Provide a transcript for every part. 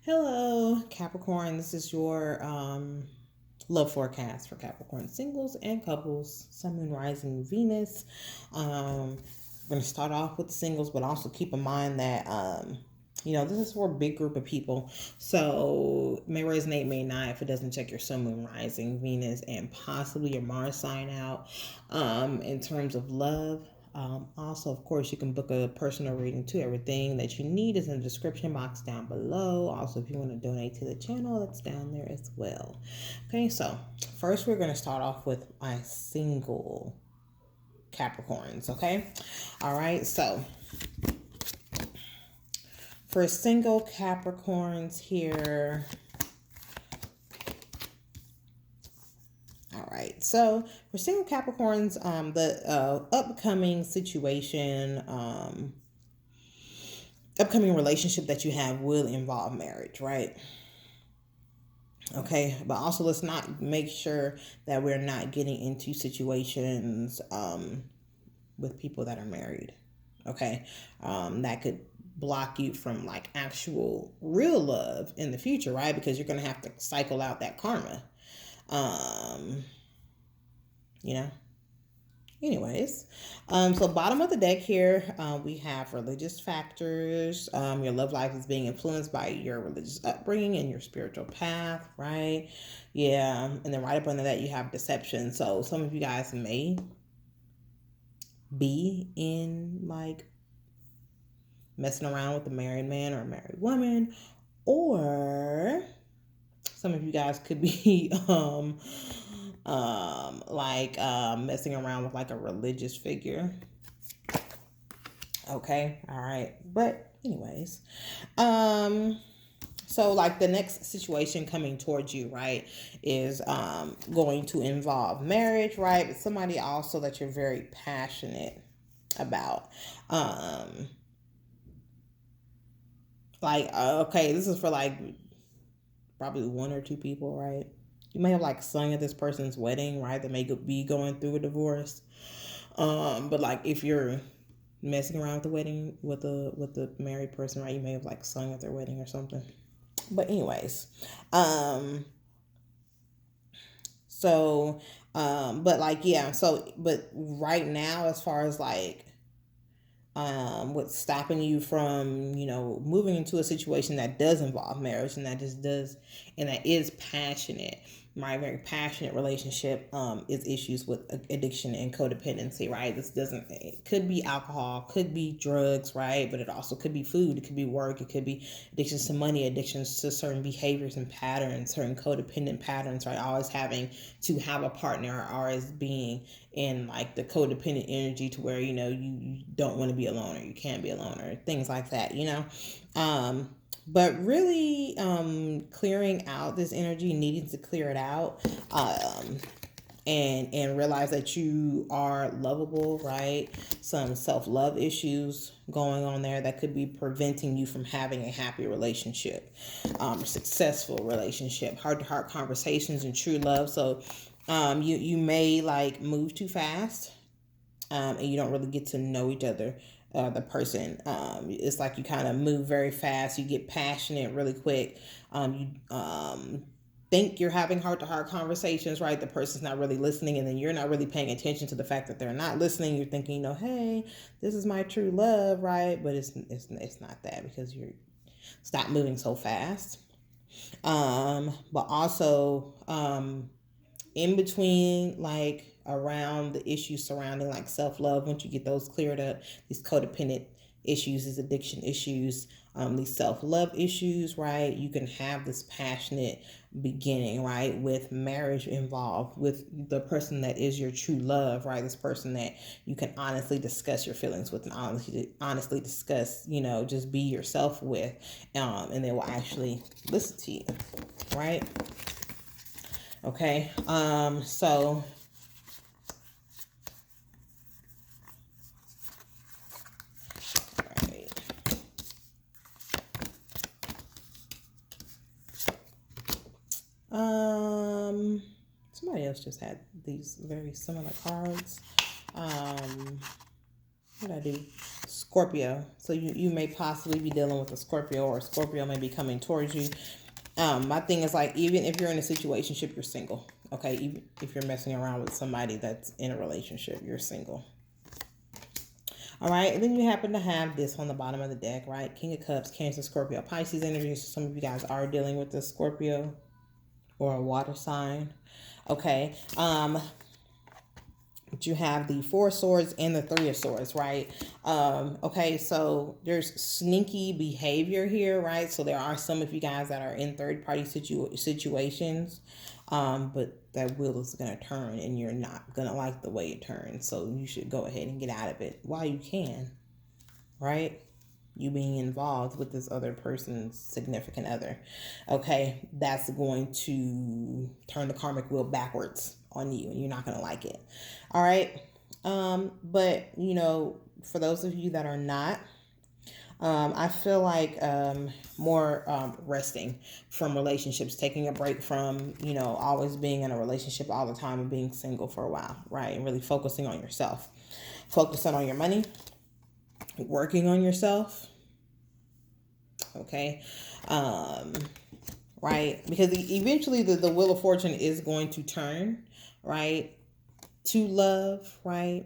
Hello, Capricorn. This is your love forecast for Capricorn singles and couples, Sun, Moon, Rising, Venus. We're going to start off with the singles, but also keep in mind that, this is for a big group of people. So it may resonate, may not, if it doesn't check your Sun, Moon, Rising, Venus, and possibly your Mars sign out in terms of love. Also, of course, you can book a personal reading too. Everything that you need is in the description box down below. Also, if you want to donate to the channel, that's down there as well. Okay, so first we're going to start off with my single Capricorns, okay? All right, so for single Capricorns here. All right, so for single Capricorns, the upcoming situation, upcoming relationship that you have will involve marriage, right? Okay, but also let's not make sure that we're not getting into situations with people that are married. Okay, that could block you from like actual real love in the future, right? Because you're gonna have to cycle out that karma. Um, you know. Anyways, so bottom of the deck here, we have religious factors. Your love life is being influenced by your religious upbringing and your spiritual path, right? Yeah, and then right up under that, you have deception. So some of you guys may be in like messing around with a married man or a married woman, or some of you guys could be messing around with like a religious figure. Okay, all right, but anyways, so like the next situation coming towards you, right, is going to involve marriage, right? But somebody also that you're very passionate about. Okay, this is for like probably one or two people, right? You may have like sung at this person's wedding, right? That may be going through a divorce. But like if you're messing around with the wedding with the married person, right? You may have like sung at their wedding or something. But anyways, so but like yeah, so but right now as far as like what's stopping you from moving into a situation that does involve marriage and that just does and that is passionate, my very passionate relationship is issues with addiction and codependency, right? This doesn't, it could be alcohol, could be drugs, right? But it also could be food, it could be work, it could be addictions to money, addictions to certain behaviors and patterns, certain codependent patterns, right? Always having to have a partner, or always being in like the codependent energy to where you don't want to be alone, or you can't be alone, or things like that, but really clearing out this energy, needing to clear it out, and realize that you are lovable, right? Some self-love issues going on there that could be preventing you from having a happy relationship, successful relationship, heart-to-heart conversations, and true love. So you may like move too fast, and you don't really get to know each other, the person. It's like you kind of move very fast, you get passionate really quick. You think you're having heart-to-heart conversations, right? The person's not really listening, and then you're not really paying attention to the fact that they're not listening. You're thinking, hey, this is my true love, right? But it's not that, because you're stop moving so fast. But also in between, like around the issues surrounding like self-love, once you get those cleared up, these codependent issues, these addiction issues, these self-love issues, right? You can have this passionate beginning, right? With marriage involved, with the person that is your true love, right? This person that you can honestly discuss your feelings with, and honestly discuss, just be yourself with, and they will actually listen to you, right? Okay, so somebody else just had these very similar cards. What did I do? Scorpio. So you may possibly be dealing with a Scorpio, or a Scorpio may be coming towards you. My thing is like, even if you're in a situationship, you're single. Okay, even if you're messing around with somebody that's in a relationship, you're single. All right, and then you happen to have this on the bottom of the deck, right? King of Cups, Cancer, Scorpio, Pisces energy. So some of you guys are dealing with the Scorpio or a water sign. Okay. But you have the Four of Swords and the Three of Swords, right? Okay, so there's sneaky behavior here, right? So there are some of you guys that are in third-party situations, but that wheel is going to turn, and you're not going to like the way it turns. So you should go ahead and get out of it while you can, right? You being involved with this other person's significant other. Okay, that's going to turn the karmic wheel backwards on you, and you're not going to like it. All right. But you know, for those of you that are not, I feel like more resting from relationships, taking a break from, you know, always being in a relationship all the time and being single for a while, right? And really focusing on yourself, focusing on your money, working on yourself. Okay. Right? Because eventually the wheel of fortune is going to turn, right? To love, right?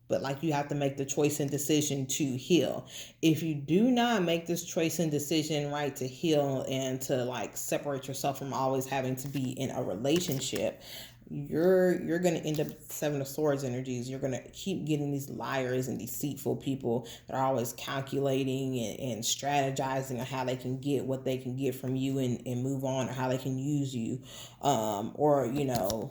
But like, you have to make the choice and decision to heal. If you do not make this choice and decision, right, to heal and to like separate yourself from always having to be in a relationship, you're going to end up with Seven of Swords energies. You're going to keep getting these liars and deceitful people that are always calculating and strategizing on how they can get what they can get from you and move on, or how they can use you, or, you know,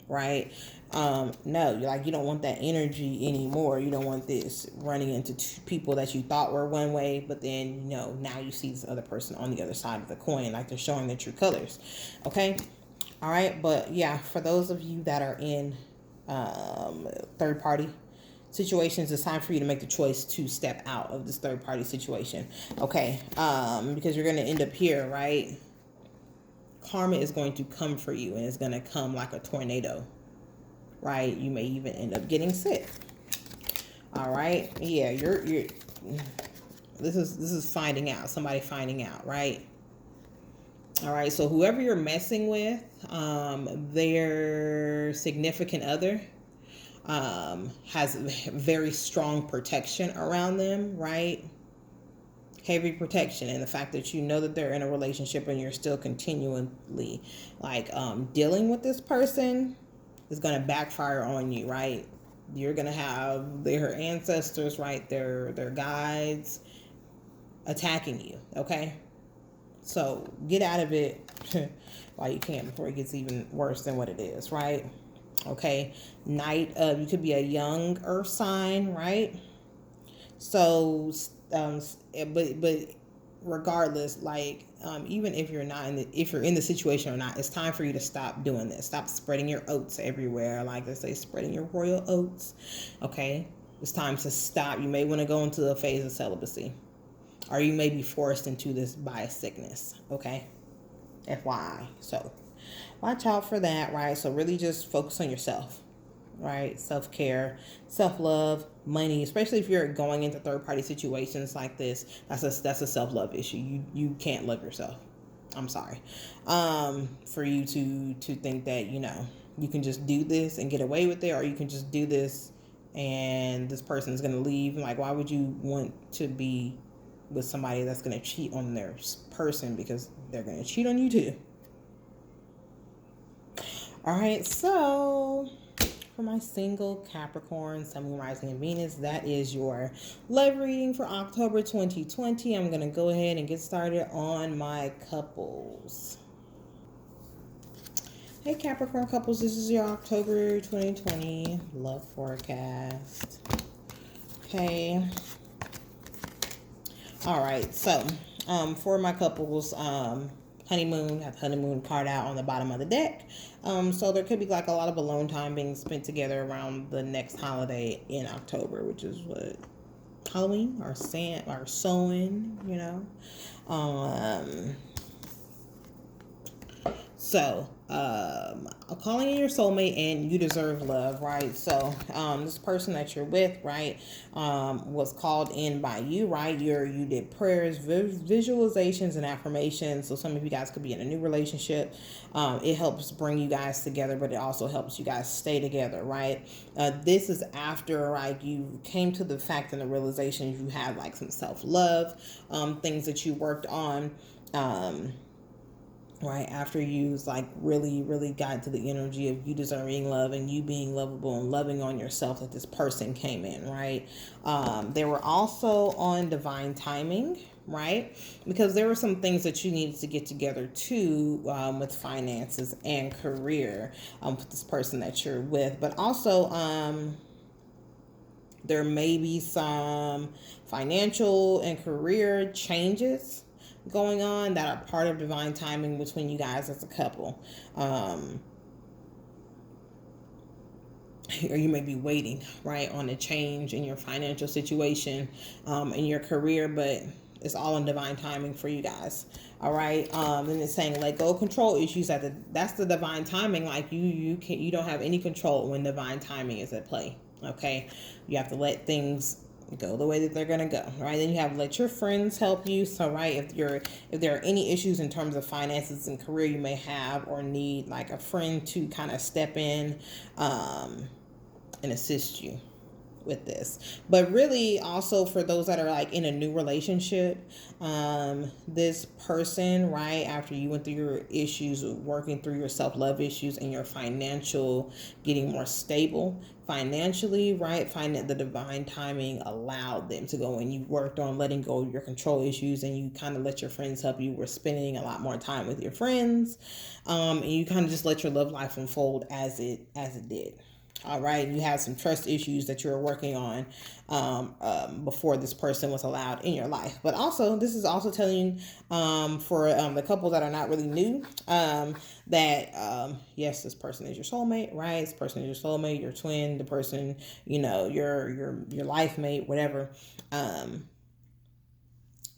right? No, like, you don't want that energy anymore. You don't want this running into two people that you thought were one way, but then, you know, now you see this other person on the other side of the coin, like they're showing their true colors. Okay. All right. But yeah, for those of you that are in third party situations, it's time for you to make the choice to step out of this third party situation. Okay. Because you're going to end up here, right? Karma is going to come for you, and it's going to come like a tornado, right? You may even end up getting sick. All right. Yeah, you're this is finding out, somebody finding out, right? All right. So whoever you're messing with, their significant other has very strong protection around them, right? Heavy protection, and the fact that you know that they're in a relationship and you're still continually like dealing with this person is going to backfire on you, right? You're going to have their ancestors, right, their guides attacking you. Okay, so get out of it while you can before it gets even worse than what it is, right? Okay. Knight, you could be a young earth sign, right? So but regardless, like, even if you're not if you're in the situation or not, it's time for you to stop doing this. Stop spreading your oats everywhere, like they say, spreading your royal oats. Okay, it's time to stop. You may want to go into a phase of celibacy, or you may be forced into this by a sickness. Okay, FYI. So watch out for that, right? So really just focus on yourself, right? Self-care, self-love, money, especially if you're going into third-party situations like this. That's a self-love issue. You can't love yourself. I'm sorry. For you to think that, you know, you can just do this and get away with it, or you can just do this and this person is going to leave. Like, why would you want to be with somebody that's going to cheat on their person, because they're going to cheat on you too. All right, so for my single Capricorn, Sun, Moon, Rising, and Venus, that is your love reading for October 2020. I'm going to go ahead and get started on my couples. Hey Capricorn couples, this is your October 2020 love forecast. Okay. All right, so for my couples, honeymoon, have honeymoon card out on the bottom of the deck. So there could be like a lot of alone time being spent together around the next holiday in October, which is what, Halloween or sewing, you know. So, calling in your soulmate, and you deserve love, right? So, this person that you're with, right, was called in by you, right? You did prayers, visualizations, and affirmations. So, some of you guys could be in a new relationship. It helps bring you guys together, but it also helps you guys stay together, right? This is after, like, you came to the fact and the realization you had like some self love, things that you worked on. Right after you like really got to the energy of you deserving love and you being lovable and loving on yourself, that this person came in, right? They were also on divine timing, right? Because there were some things that you needed to get together too, with finances and career, with this person that you're with. But also, there may be some financial and career changes going on that are part of divine timing between you guys as a couple. Or you may be waiting, right, on a change in your financial situation, in your career, but it's all in divine timing for you guys. All right. And it's saying let go of control issues. That's the divine timing. Like you don't have any control when divine timing is at play. Okay. You have to let things go the way that they're gonna go, right? Then you have let your friends help you. So, right, if there are any issues in terms of finances and career, you may have or need like a friend to kind of step in, and assist you with this. But really also for those that are like in a new relationship, this person, right, after you went through your issues, working through your self-love issues and your financial, getting more stable financially, right, finding the divine timing allowed them to go, and you worked on letting go of your control issues, and you kind of let your friends help you. Were spending a lot more time with your friends, and you kind of just let your love life unfold as it did. All right, you had some trust issues that you were working on, before this person was allowed in your life. But also, this is also telling, for the couples that are not really new, that yes, this person is your soulmate, right? This person is your soulmate, your twin, the person, your life mate, whatever.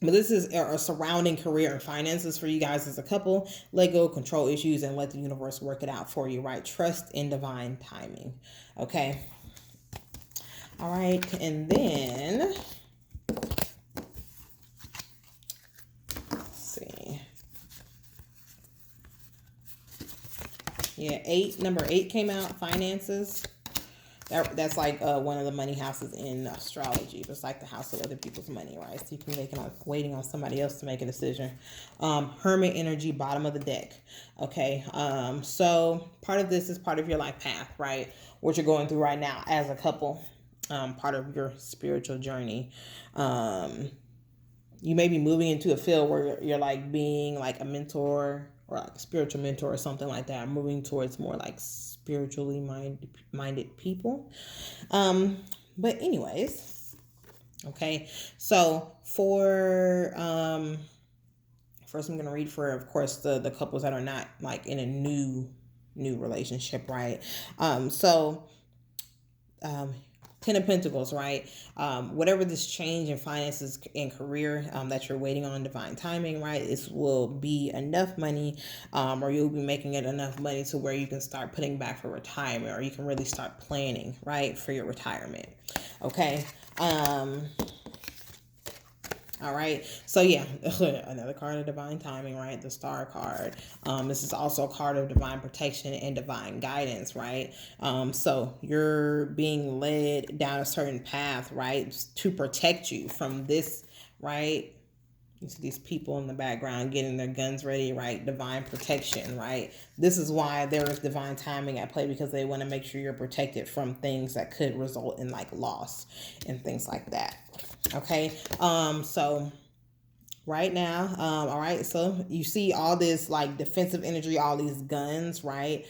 But this is a surrounding career and finances for you guys as a couple. Let go of control issues and let the universe work it out for you, right? Trust in divine timing. Okay. All right. And then, let's see. Yeah, number 8 came out, finances. That's like one of the money houses in astrology. It's like the house of other people's money, right? So you can make it waiting on somebody else to make a decision. Hermit energy, bottom of the deck. Okay. So part of this is part of your life path, right? What you're going through right now as a couple. Part of your spiritual journey. You may be moving into a field where you're like being like a mentor or like a spiritual mentor or something like that. Moving towards more like spiritually minded people. But anyways, okay. So for first I'm gonna read for, of course, the couples that are not like in a new relationship, right? So 10 of Pentacles, right? Whatever this change in finances and career, that you're waiting on divine timing, right? This will be enough money, or you'll be making it enough money to where you can start putting back for retirement, or you can really start planning, right, for your retirement. Okay. All right. So yeah, another card of divine timing, right? The Star card. This is also a card of divine protection and divine guidance, right? So you're being led down a certain path, right, to protect you from this, right? You see these people in the background getting their guns ready, right? Divine protection, right? This is why there is divine timing at play, because they want to make sure you're protected from things that could result in like loss and things like that. Okay. So right now, all right, so you see all this like defensive energy, all these guns, right?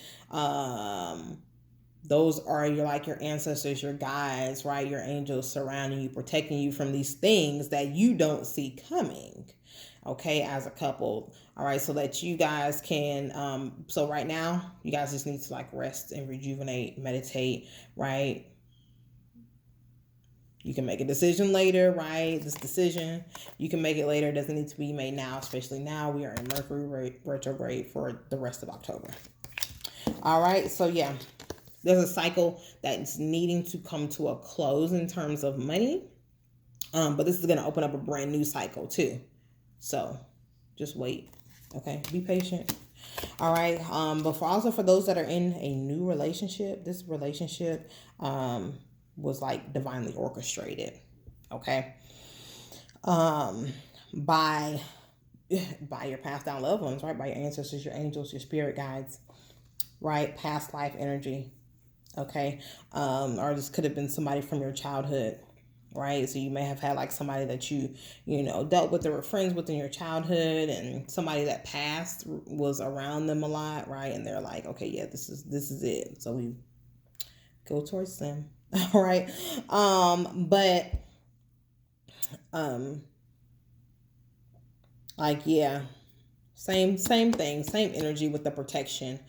Those are your ancestors, your guides, right? Your angels surrounding you, protecting you from these things that you don't see coming. Okay, as a couple. All right, so that you guys can, so right now, you guys just need to like rest and rejuvenate, meditate, right? You can make a decision later, right? This decision, you can make it later. It doesn't need to be made now, especially now. We are in Mercury retrograde for the rest of October. All right. So, yeah, there's a cycle that's needing to come to a close in terms of money. But this is going to open up a brand new cycle, too. So, just wait. Okay. Be patient. All right. But for those that are in a new relationship, this relationship, was like divinely orchestrated, okay, by your passed down loved ones, right, by your ancestors, your angels, your spirit guides, right, past life energy, okay, or this could have been somebody from your childhood, right? So you may have had like somebody that you dealt with or were friends with in your childhood, and somebody that passed was around them a lot, right? And they're like, okay, yeah, this is it. So we go towards them. All right. But like, yeah, same thing, same energy with the protection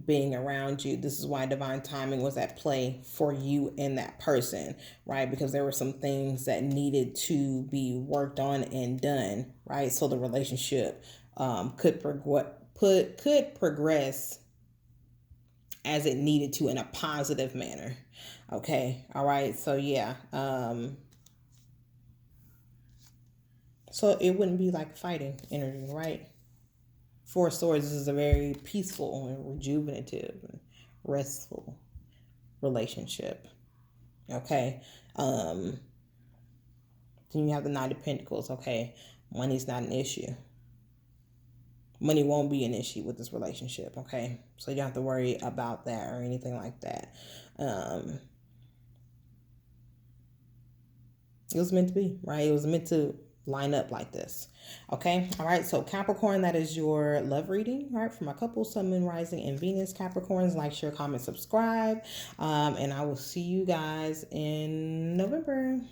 being around you. This is why divine timing was at play for you and that person, right? Because there were some things that needed to be worked on and done, right? So the relationship could progress as it needed to in a positive manner. Okay. All right. So yeah. So it wouldn't be like fighting energy, right? Four of Swords is a very peaceful and rejuvenative and restful relationship. Okay. Then you have the Knight of Pentacles. Okay. Money's not an issue. Money won't be an issue with this relationship, okay? So you don't have to worry about that or anything like that. It was meant to be, right? It was meant to line up like this, okay? All right, so Capricorn, that is your love reading, right? For my couple, Sun, Moon, Rising, and Venus Capricorns. Like, share, comment, subscribe, and I will see you guys in November.